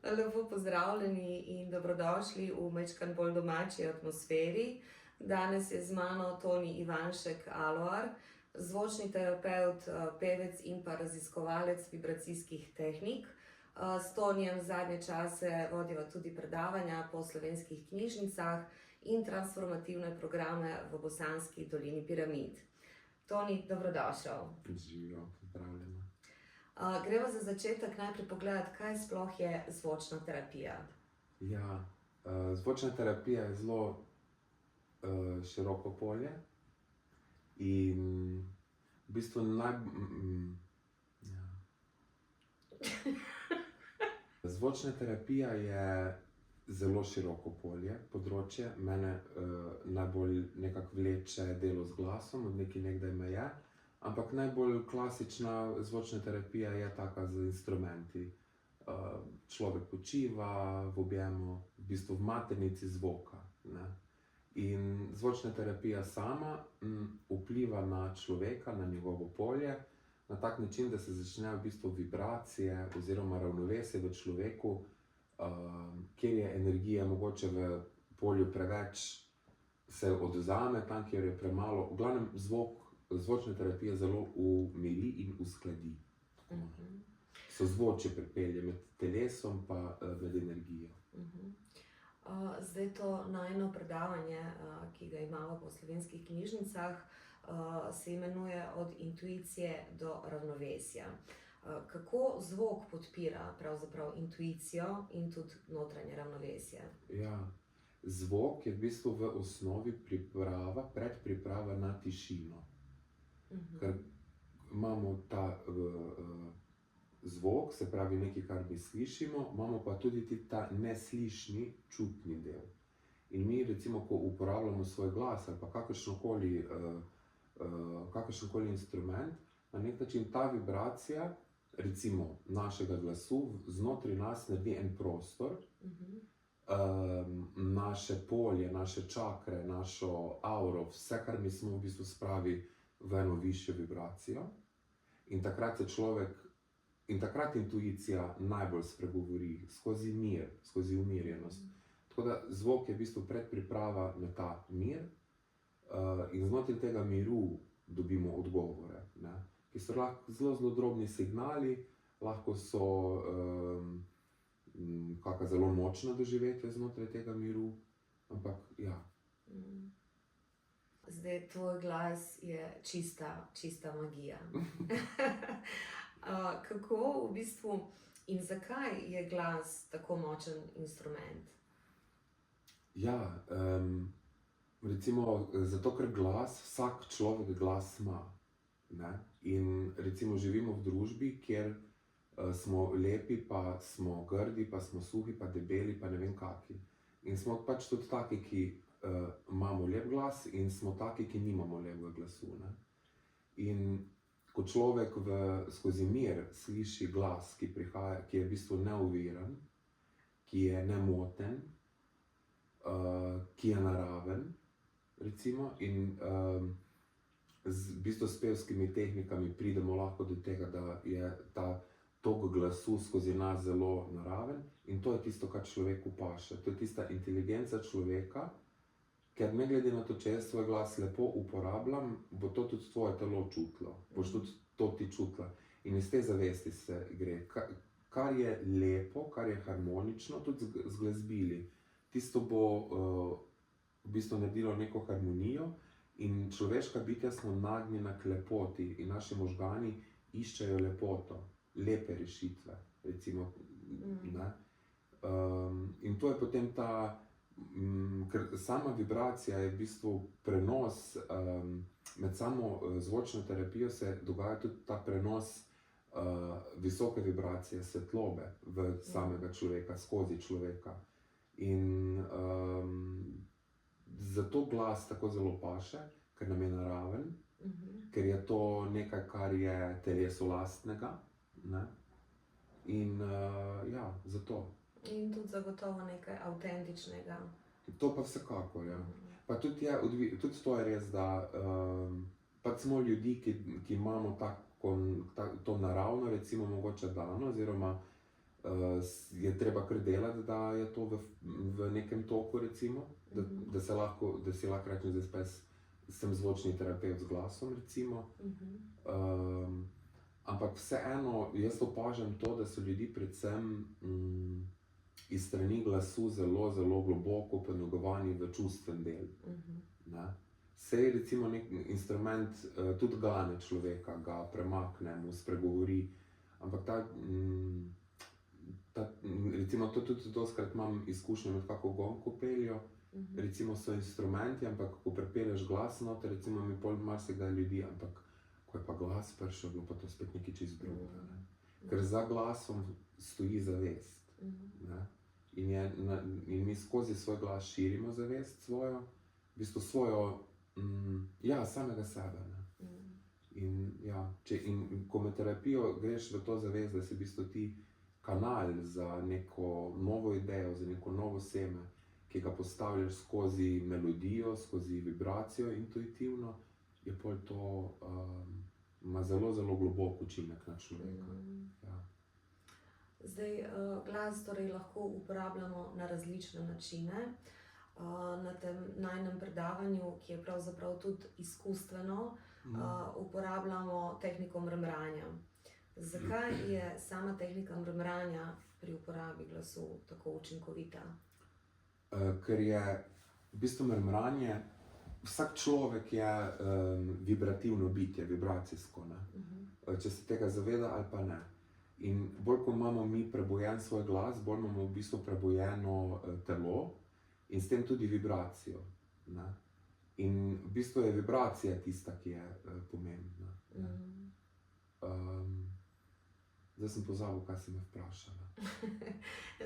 Lepo pozdravljeni in dobrodošli v majčkeno bolj domači atmosferi. Danes je z mano Toni Ivanšek Aloar, zvočni terapevt, pevec in pa raziskovalec vibracijskih tehnik. S Tonijem zadnje čase vodiva tudi predavanja po slovenskih knjižnicah in transformativne programe v Bosanski dolini piramid. Toni, dobrodošel. Živijo, pozdravljena. Greva za začetek najprej pogledati, kaj sploh je zvočna terapija. Ja, zvočna terapija je zelo široko polje in v bistvu Zvočna terapija je zelo široko polje, področje. Mene najbolj nekako vleče delo z glasom, od nekdaj me je. Ampak najbolj klasična zvočna terapija je taka z instrumenti. Človek počiva v objemu, v bistvu v maternici zvoka, ne. In zvočna terapija sama vpliva na človeka, na njegovo polje, na tak način, da se začnejo v bistvu vibracije oziroma ravnovesje v človeku, kjer je energija mogoče v polju preveč, se odvzame, tam, kjer je premalo. V glavnem zvočna terapija zelo umiri in uskladi. Sozvočje pripelje med telesom pa med energijo. Zdaj to najino predavanje, ki ga imamo po slovenskih knjižnicah, se imenuje Od intuicije do ravnovesja. Kako zvok podpira pravzaprav intuicijo in tudi notranje ravnovesje? Ja, zvok je v bistvu v osnovi predpriprava na tišino. Ker imamo ta zvok, se pravi nekaj, kar mi slišimo, imamo pa tudi ta neslišni čutni del. In mi recimo, ko uporabljamo svoj glas ali pa kakršenkoli instrument, na nek način ta vibracija, recimo našega glasu, znotraj nas naredi en prostor, naše polje, naše čakre, našo auro, vse, kar mi smo v bistvu spravi v eno višjo vibracijo. In takrat intuicija najbolj spregovori skozi mir, skozi umirjenost. Tako da zvok je v bistvu predpriprava na ta mir, in znotraj tega miru dobimo odgovore, ne, ki so lahko zelo drobni signali, lahko so kaka zelo močna doživetja znotraj tega miru, ampak ja. Zdaj, tvoj glas je čista magija. Kako v bistvu in zakaj je glas tako močen instrument? Ja, recimo zato, ker vsak človek glas ima, ne. In recimo živimo v družbi, kjer smo lepi, pa smo grdi, pa smo suhi, pa debeli, pa ne vem kaki. In smo pač tudi taki, ki imamo lep glas, in smo taki, ki nimamo lepega glasu, ne. In ko človek skozi mir sliši glas, ki prihaja, ki je v bistvu neoviran, ki je nemoten, ki je naraven, recimo, in v bistvu s pevskimi tehnikami pridemo lahko do tega, da je ta tok glasu skozi nas zelo naraven, in to je tisto, kar človeku paše. To je tista inteligenca človeka, ker ne glede na to, če jaz svoj glas lepo uporabljam, bo to tudi tvoje telo čutilo, boš tudi to ti čutila. In iz te zavesti se gre. Kar je lepo, kar je harmonično, tudi z glasbili, tisto bo v bistvu naredilo neko harmonijo, in človeška bitja smo nagnjena k lepoti in naši možgani iščejo lepoto, lepe rešitve, recimo, ne. In to je potem ker sama vibracija je v bistvu prenos, med samo zvočno terapijo se dogaja tudi ta prenos visoke vibracije svetlobe v samega človeka, skozi človeka. In zato glas tako zelo paše, ker nam je naraven, ker je to nekaj, kar je telesu lastnega, ne. In ja, zato. In tudi zagotovo nekaj avtentičnega. To pa vsekakor, ja. Pa tudi to je res, da pač smo ljudi, ki imamo to naravno, recimo mogoče dano, oziroma je treba kar delati, da je to v nekem toku, recimo, da si lahko rečem, da sem zvočni terapevt z glasom, recimo. Ampak vseeno, jaz opažam to, da so ljudi predvsem iz strani glasu zelo, zelo globoko ponegovani v čustven del. Sej recimo nek instrument tudi gane človeka, ga premakne, mu spregovori, ampak recimo to tudi dostikrat imam izkušnje med kako gonko peljo, recimo so instrumenti, ampak ko prepeleš glas noter, recimo mi pol marsikdaj ljudi, ampak ko je pa glas prišel, bilo pa to spet nekaj čisto drugega, ne. Ker za glasom stoji zavest, ne. In mi skozi svoj glas širimo zavest svojo, v bistvu svojo, samega sebe, ne. In ko med terapijo greš v to zavest, da si v bistvu ti kanal za neko novo idejo, za neko novo seme, ki ga postavljaš skozi melodijo, skozi vibracijo intuitivno, je pol to, ima zelo, zelo globok učinek na človeka. Zdaj, glas torej lahko uporabljamo na različne načine. Na tem najinem predavanju, ki je pravzaprav tudi izkustveno, uporabljamo tehniko mrmranja. Zakaj je sama tehnika mrmranja pri uporabi glasu tako učinkovita? Ker je v bistvu mrmranje, vsak človek je vibrativno bitje, vibracijsko, ne. Če se tega zaveda ali pa ne. In bolj ko imamo mi prebojen svoj glas, bolj imamo v bistvu prebojeno telo in s tem tudi vibracijo, ne. In v bistvu je vibracija tista, ki je pomembna. Zdaj sem pozabil, kaj si me vprašala.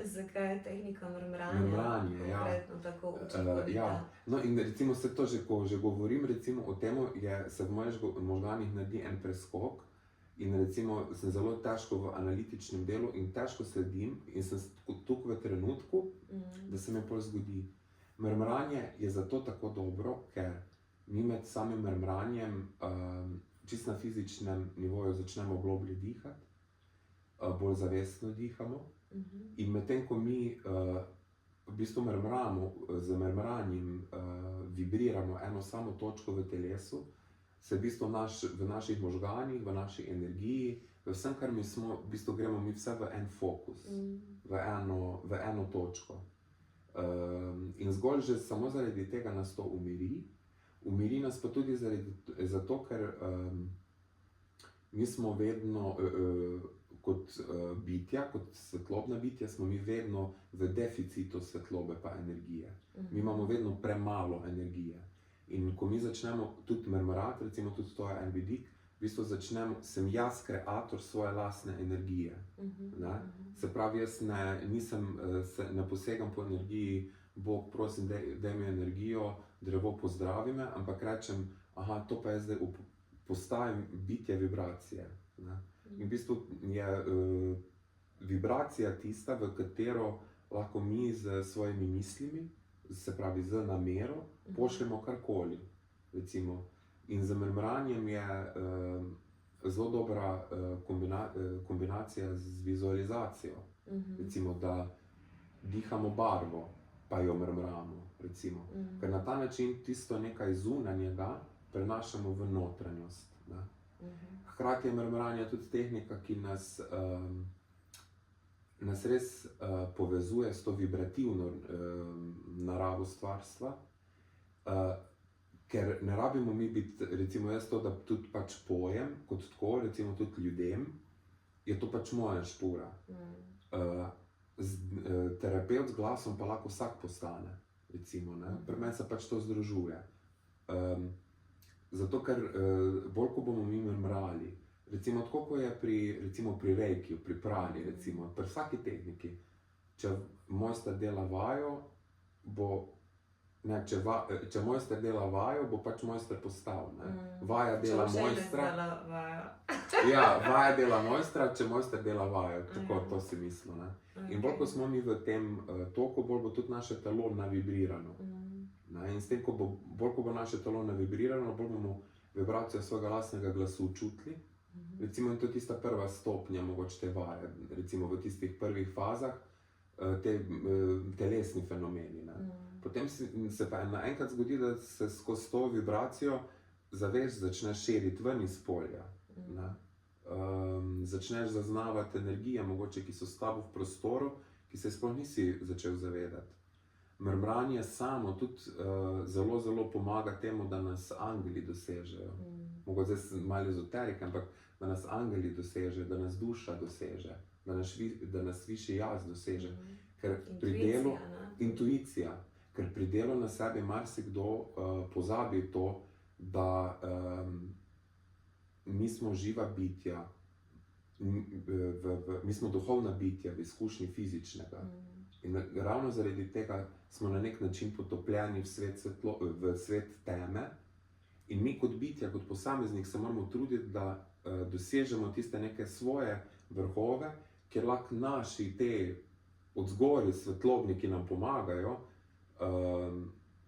Zakaj je tehnika mrmranja konkretno tako učinkovita? No in recimo se to že, ko že govorim recimo o tem, se v mojih možganih naredi en preskok in recimo sem zelo težko v analitičnem delu in težko sedim in sem tukaj v trenutku, da se mi pol zgodi. Mrmranje je zato tako dobro, ker mi med samim mrmranjem čisto na fizičnem nivoju začnemo globlje dihati, bolj zavestno dihamo in medtem ko mi v bistvu mrmramo, z mrmranjem vibriramo eno samo točko v telesu, se v bistvu v naših možganih, v naši energiji, v vsem, kar mi smo, v bistvu gremo mi vse v en fokus, v eno točko. In zgolj že samo zaradi tega nas to umiri. Umiri nas pa tudi zato, ker mi smo vedno kot bitja, kot svetlobna bitja, smo mi vedno v deficitu svetlobe pa energije. Mi imamo vedno premalo energije. In ko mi začnemo tudi mrmrati, recimo tudi to je en vidik, v bistvu sem jaz kreator svoje lastne energije. Se pravi, jaz ne posegam po energiji, Bog prosim, daj mi energijo, drevo pozdravi me, ampak rečem, to pa jaz zdaj postajam bitje vibracije. In v bistvu je vibracija tista, v katero lahko mi z svojimi mislimi, se pravi z namero, pošljemo karkoli, recimo. In z mrmranjem je zelo dobra kombinacija z vizualizacijo. Recimo, da dihamo barvo, pa jo mrmramo, recimo. Ker na ta način tisto nekaj zunanjega prenašamo v notranjost. Hkrati je mrmranje tudi tehnika, ki nas res povezuje s to vibrativno naravo stvarstva, ker ne rabimo mi biti, recimo jaz to, da tudi pač pojem, kot tako, recimo tudi ljudem, je to pač moja špura. Terapevt z glasom pa lahko vsak postane, recimo, ne. Pri meni se pač to združuje. Zato, ker bolj ko bomo mi mrmrali, recimo tako, ko je pri reikiju, pri prani, recimo, pri vsaki tehniki, če mojster dela vajo, če mojster dela vajo, bo pač mojster postal, ne. Vaja dela mojstra. Vaja dela mojstra, če mojster dela vajo, tako to si mislil, ne. In bolj ko smo mi v tem toku, bolj bo tudi naše telo navibrirano. In s tem, bolj ko bo naše telo navibrirano, bolj bomo vibracijo svojega lastnega glasu čutili Recimo, in to je tista prva stopnja mogoče te vaje, recimo v tistih prvih fazah, telesni fenomeni. Ne. Potem se pa naenkrat zgodi, da se skozi to vibracijo zavest začne širiti ven iz polja. Ne. Začneš zaznavati energije, mogoče, ki so s tabo v prostoru, ki se sploh nisi začel zavedati. Mrmranje samo tudi zelo, zelo pomaga temu, da nas angeli dosežejo. Mogoče zdaj malo ezoterik, ampak da nas angeli doseže, da nas duša doseže, da nas višji jaz doseže. Ker pri delu, intuicija, ker pri delu na sebi marsikdo pozabi to, da mi smo živa bitja, mi smo duhovna bitja v izkušnji fizičnega. In ravno zaradi tega smo na nek način potopljeni v svet teme in mi kot bitja, kot posameznik se moramo truditi, da dosežemo tiste neke svoje vrhove, kjer lahko naši te odzgori svetlobni, ki nam pomagajo,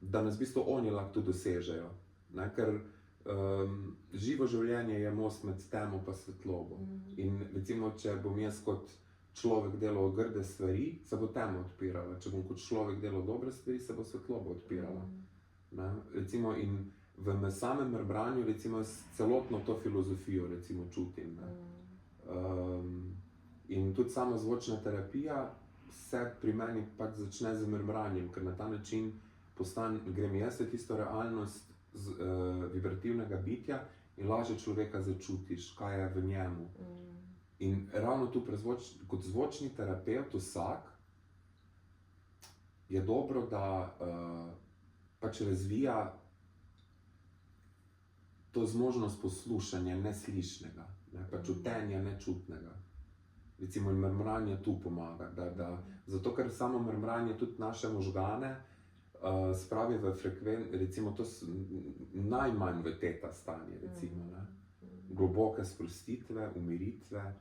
da nas v bistvu oni lahko tudi dosežejo. Ne? Ker živo življenje je most med temo pa svetlobo. In recimo, če bom jaz kot človek delal grde stvari, se bo tema odpirala. Če bom kot človek delal dobre stvari, se bo svetloba odpirala. Ne? Recimo, in v samem mrmranju, recimo, celotno to filozofijo, recimo, čutim. Ne? In tudi sama zvočna terapija se pri meni pač začne z mrmranjem, ker na ta način grem jaz v tisto realnost vibrativnega bitja in lažje človeka začutiš, kaj je v njemu. In ravno tu kot zvočni terapevt vsak je dobro, da pač razvija to zmožnost poslušanja neslišnega, ne, pač čutenja nečutnega. Recimo, in mrmranje tu pomaga, zato ker samo mrmranje tudi naše možgane spravi v recimo to najmanj v teta stanje, recimo, ne. Globoke sprostitve, umiritve,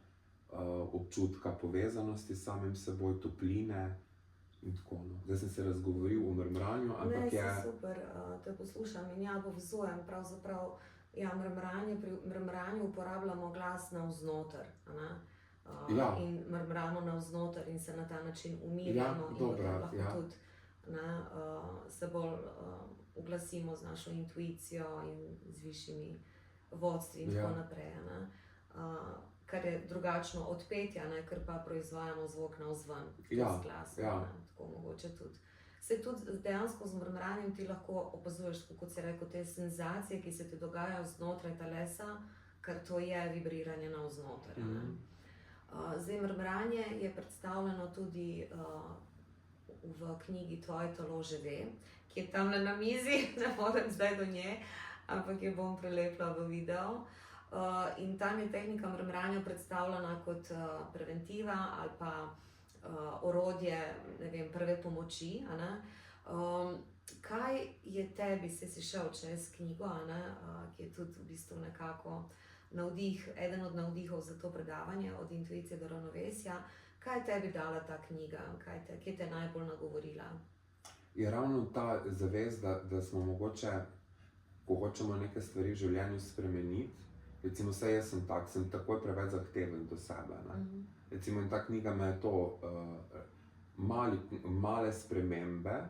občutka povezanosti s samim seboj, topline in tako. Zdaj sem se razgovoril o mrmranju, ampak je... Ne, super, te poslušam in ja, povezujem pravzaprav, ja, pri mrmranju uporabljamo glas navznoter, ne? In mrmramo navznoter in se na ta način umirjamo in lahko tudi se bolj uglasimo z našo intuicijo in z višjimi vodstvi in tako naprej. Kar je drugačno od petja, ker pa proizvajamo zvok navzven, z glasom, tako mogoče tudi. Se tudi dejansko z mrmranjem ti lahko opazuješ, kot si rekel, te senzacije, ki se ti dogajajo znotraj telesa, ker to je vibriranje navznoter. Zdaj, mrmranje je predstavljeno tudi v knjigi Tvoje telo že ve, ki je tamle na mizi, ne morem zdaj do nje, ampak jo bom prelepila v video. In tam je tehnika mrmranja predstavljena kot preventiva ali pa orodje, ne vem, prve pomoči. Kaj je tebi, si šel čez knjigo, ki je tudi v bistvu nekako eden od navdihov za to predavanje, od intuicije do ravnovesja. Kaj je tebi dala ta knjiga? Kje te najbolj nagovorila? Je ravno ta zavest, da smo mogoče, ko hočemo neke stvari v življenju spremeniti, recimo vse jaz sem takoj preveč zahteven do sebe. Recimo, in ta knjiga me je to male spremembe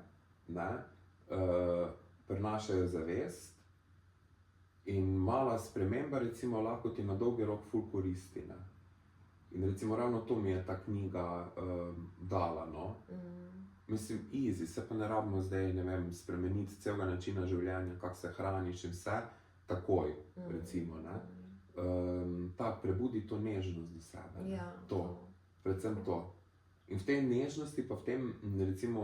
prinašajo zavest in mala sprememba recimo lahko ti na dolgi rok ful koristi. In recimo ravno to mi je ta knjiga dala. Mislim, easy, se pa ne rabimo zdaj, ne vem, spremeniti celega načina življenja, kako se hraniš in vse, takoj, recimo, ne. Prebudi to nežnost do sebe, ne. To, predvsem to. In v tej nežnosti pa v tem, recimo,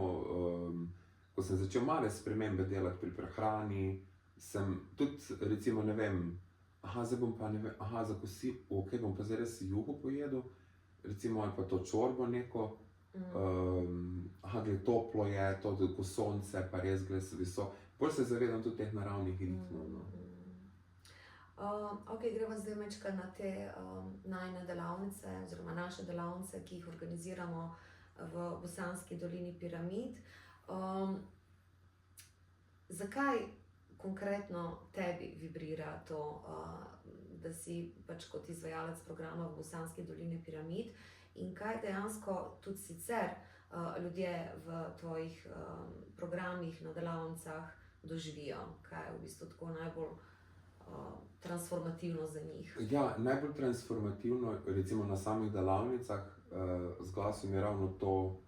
ko sem začel male spremembe delati pri prehrani, sem tudi, recimo, ne vem, zdaj bom pa, ne vem, za kosil, ok, bom pa zdaj res juho pojedel, recimo, ali pa to čorbo neko, gled, toplo je, to, ko sonce, pa res gled visoko. Bolj se zavedam tudi teh naravnih ritmov. Ok, greva zdaj mečka na te najine delavnice, oziroma naše delavnice, ki jih organiziramo v Bosanski dolini Piramid. Zakaj konkretno tebi vibrira to, da si pač kot izvajalec programa v Bosanski dolini piramid in kaj dejansko tudi sicer ljudje v tvojih programih, na delavnicah doživijo, kaj je v bistvu tako najbolj transformativno za njih. Ja, najbolj transformativno, recimo na samih delavnicah z glasom je ravno to,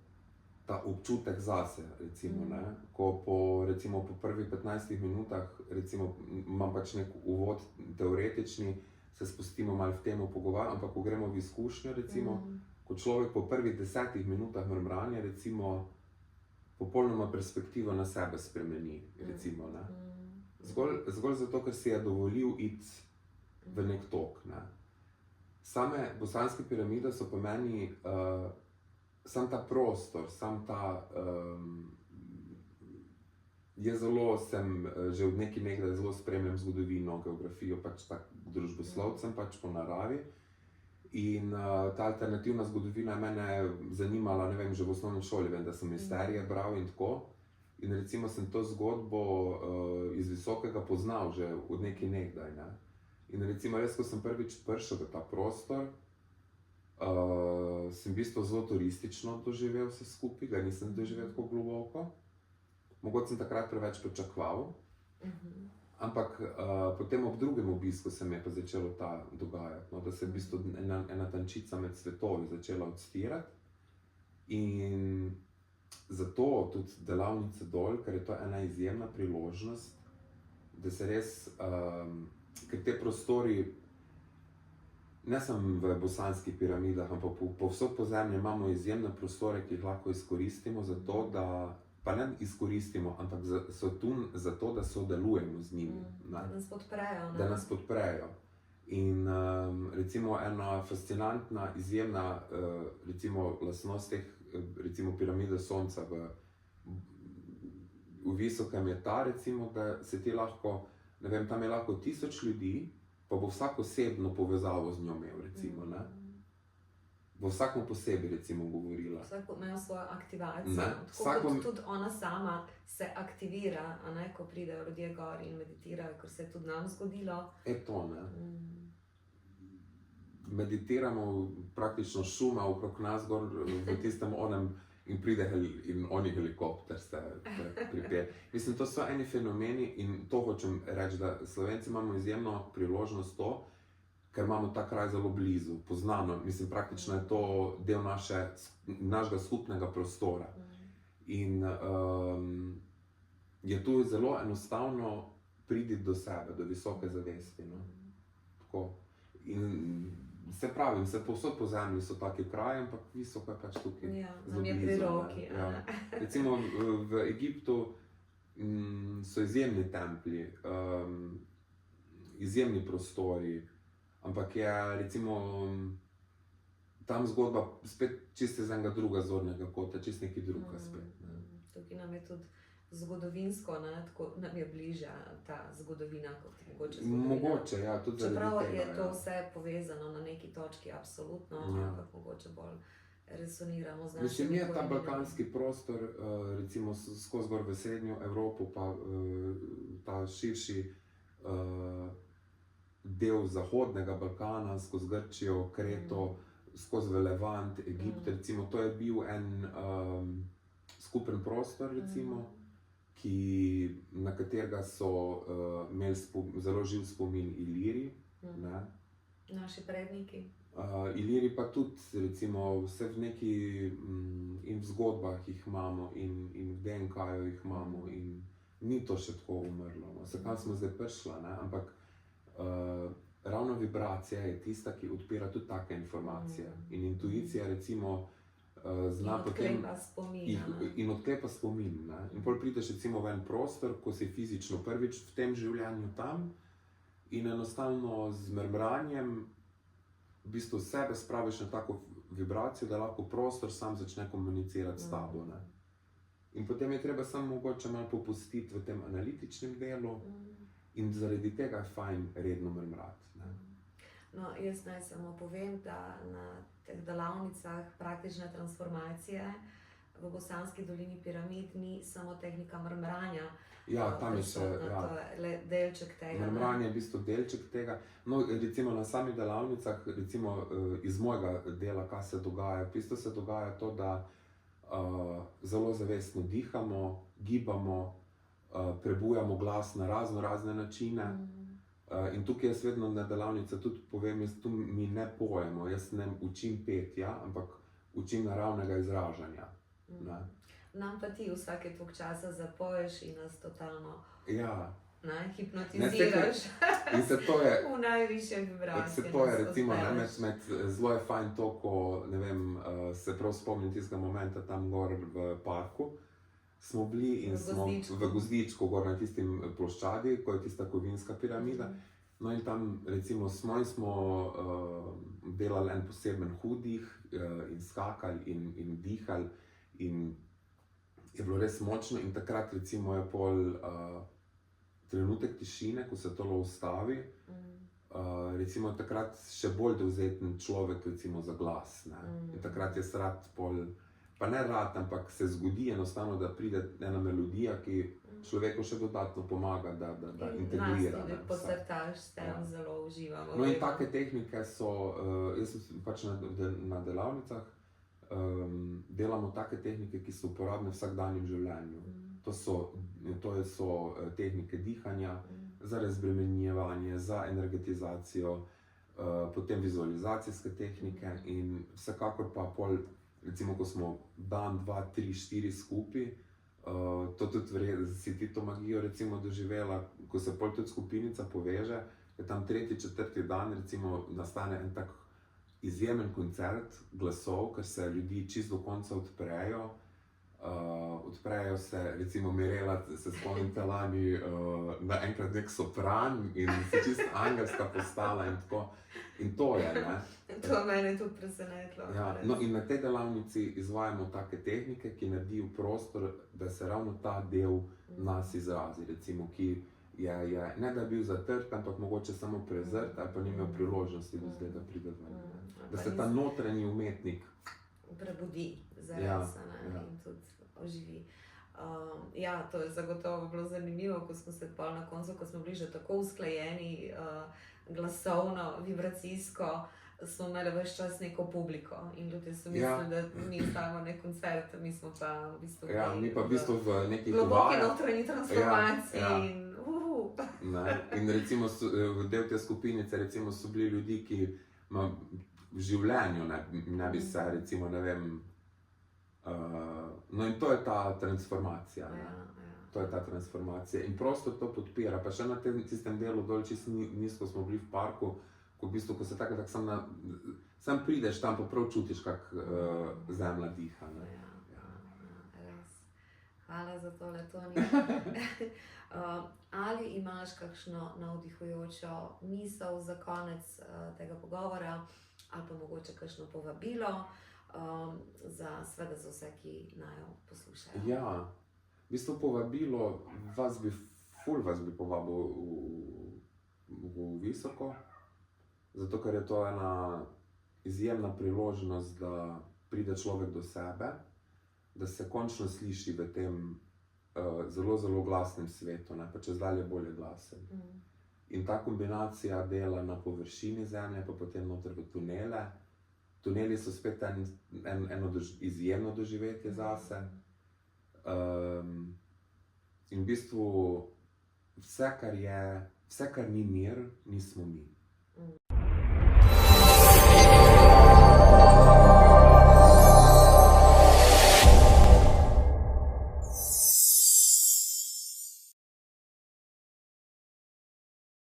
ta občutek zase, recimo, ne? Ko recimo po prvih 15 minutah, recimo, imam pač nek uvod teoretični, se spustimo malo v temo pogovarjamo, ampak ko gremo v izkušnjo, recimo, ko človek po prvih 10 minutah mrmranja, recimo, popolnoma perspektivo na sebe spremeni, recimo, ne? Zgolj zato, ker si je dovolil iti v nek tok, ne. Same bosanske piramide so po meni, sam ta prostor, sam ta, sem že od nekdaj zelo spremljam zgodovino, geografijo, pač tak družboslovcem, pač po naravi. In ta alternativna zgodovina je mene zanimala, ne vem, že v osnovni šoli, vem, da sem misterije bral in tako. In recimo sem to zgodbo iz visokega poznal že od nekdaj, ne. In recimo jaz, ko sem prvič prišel v ta prostor, sem v bistvu zelo turistično doživel vse skupaj, ga nisem doživel tako globoko. Mogoče sem takrat preveč pričakoval, ampak potem ob drugem obisku se mi je pa začelo ta dogajati, no, da se je v bistvu ena tančica med svetovi začela odstirati. In zato tudi delavnice dol, ker je to ena izjemna priložnost, da se res, ker te prostori, ne samo v bosanskih piramidah, ampak povsod po zemlji imamo izjemne prostore, ki jih lahko izkoristimo za to, da, pa ne izkoristimo, ampak so tu zato, da sodelujemo z njimi. Da nas podprejo, ne? Da nas podprejo. In recimo ena fascinantna, izjemna recimo lastnost teh recimo piramide Sonca v visokem je ta, recimo, da se ti lahko, ne vem, tam je lahko 1000 ljudi, pa bo vsak osebno povezavo z njo imel, recimo, ne. Bo vsakmu posebej, recimo, govorila. Vsak bo imel svojo aktivacijo. Ne, Tako kot tudi ona sama se aktivira, a ne, ko pridejo ljudje gor in meditirajo, ker se je tudi nam zgodilo. To, ne. Meditiramo praktično šuma okrog nas gor v tistem onem in pride in oni helikopter se pripelje. Mislim, to so eni fenomeni in to hočem reči, da Slovenci imamo izjemno priložnost to, ker imamo ta kraj zelo blizu, poznano. Mislim, praktično je to del našega skupnega prostora. In je tu zelo enostavno priti do sebe, do visoke zavesti, no. Tako. In se pravim, povsod po zemlji so taki kraji, ampak visoko je pač tukaj zelo blizu. Nam je pri roki. Ja. Recimo v Egiptu so izjemni templji, izjemni prostori, ampak je recimo tam zgodba spet čisto iz enega druga zornega kota, čisto nekaj drugega spet. Tukaj nam je tudi zgodovinsko, ne, tako nam je bližja ta zgodovina kot mogoče zgodovina. Mogoče, ja, tudi zaradi tega. Čeprav je to vse povezano na neki točki, absolutno, ampak mogoče bolj resoniramo z našimi. Mislim, je ta balkanski prostor, recimo skozi gor v srednjo Evropo, pa ta širši del zahodnega Balkana, skozi Grčijo, Kreto, skozi Levant, Egipt, recimo, to je bil en skupen prostor, recimo, na katerega so imeli zelo živ spomin Iliri, ne. Naši predniki. Iliri pa tudi, recimo, vse v neki in v zgodbah jih imamo in v DNK-ju jih imamo in ni to še tako umrlo, no. Zakaj smo zdaj prišla, ne, ampak ravno vibracija je tista, ki odpira tudi take informacije. In intuicija, recimo, zna potem... In odklepa spomin, ne. In pol prideš recimo v en prostor, ko si fizično prvič v tem življenju tam in enostavno z mrmranjem v bistvu sebe spraviš na tako vibracijo, da lahko prostor sam začne komunicirati s tabo, ne. In potem je treba samo mogoče malo popustiti v tem analitičnem delu in zaradi tega je fajn redno mrmrati, ne. No, jaz naj samo povem, da na teh delavnicah praktične transformacije v Bosanski dolini piramid ni samo tehnika mrmranja. Ja, tam je še, prisotna, to je le delček tega. ne. mrmranje je v bistvu delček tega. No, recimo na samih delavnicah, recimo iz mojega dela, kaj se dogaja, v bistvu se dogaja to, da zelo zavestno dihamo, gibamo, prebujamo glas na razne načine. In tukaj jaz vedno na delavnici tudi povem, jaz tu mi ne pojemo, jaz ne učim petja, ampak učim naravnega izražanja. Ne. Nam pa ti vsake toliko časa zapoješ in nas totalno Ja, hipnotiziraš in se to je, v najvišje vibracije. se to je nas recimo, ne, pospeš. zelo je fajn to, ko, ne vem, se prav spomnim tistega momenta tam gor v parku, smo bili in V smo Gozdičku. v Gozdičku, gor na tistim ploščadi, ko je tista kovinska piramida. No in tam recimo smo delali en poseben hudih in skakali in dihali in je bilo res močno in takrat recimo je pol trenutek tišine, ko se tolo ustavi, recimo takrat še bolj dovzeten človek recimo za glas, ne. In takrat jaz rad pol, pa ne rad, ampak se zgodi enostavno, da pride ena melodija, ki človeku še dodatno pomaga, da integrira. Nas tudi ne, vse. pocrtaš, s tem Ja. zelo uživamo. No in vedno. take tehnike so, jaz sem pač na delavnicah, delamo take tehnike, ki so uporabne v vsakdanjem življenju. To so tehnike dihanja, za razbremenjevanje, za energetizacijo, potem vizualizacijske tehnike in vsekakor pa pol, recimo ko smo dan, dva, tri, štiri skupaj, to tudi si ti to magijo recimo doživela, ko se pol tudi skupinica poveže, je tam tretji, četrti dan recimo nastane en tak izjemen koncert glasov, ker se ljudi čisto do konca odprejo. Odprejo se, recimo Mirela, se spomnite lani, naenkrat nek sopran in se čisto angelska postala in tako. In to je, ne. To mene tudi presenetilo. Ja, res. no in na tej delavnici izvajamo take tehnike, ki naredijo prostor, da se ravno ta del nas izrazi, recimo, ki je, ne da je bil zatrt, ampak mogoče samo prezrt ali pa ni imel priložnosti do zdaj, da pride ven. Da se ta notranji umetnik prebudi zares, Ja, ne, ja. in tudi oživi. Ja, to je zagotovo bilo zanimivo, ko smo se pol na koncu, ko smo bili že tako usklajeni, glasovno, vibracijsko, smo imeli ves čas neko publiko in ljudje so mislili, Ja. da mi stavimo nek koncert, mi smo pa v bistvu Ja, mi pa v bistvu v nekih globoki vajah, notranji transformaciji Ja, ja. in ne, in recimo del te skupinice recimo so bili ljudi, ki v življenju ne bi se recimo, ne vem, no in to je ta transformacija, ne. To je ta transformacija in prostor to podpira, pa še na tistem delu dol čisto nizko smo bili v parku, ko v bistvu, ko se tako sam prideš tam, pa prav čutiš, kak zemlja diha, ne. Res. Hvala za tole, Toni. Ali imaš kakšno navdihujočo misel za konec tega pogovora, ali pa mogoče kakšno povabilo za vse, ki naj jo poslušajo? Ja, v bistvu povabilo, vas bi povabil v Visoko, zato ker je to ena izjemna priložnost, da pride človek do sebe, da se končno sliši v tem zelo glasnem svetu, ne, pa čezdalje bolje glasen. In ta kombinacija dela na površini zemlje, pa potem noter v tunele. Tuneli so spet eno izjemno doživetje zase. In v bistvu vse, kar ni mir, nismo mi.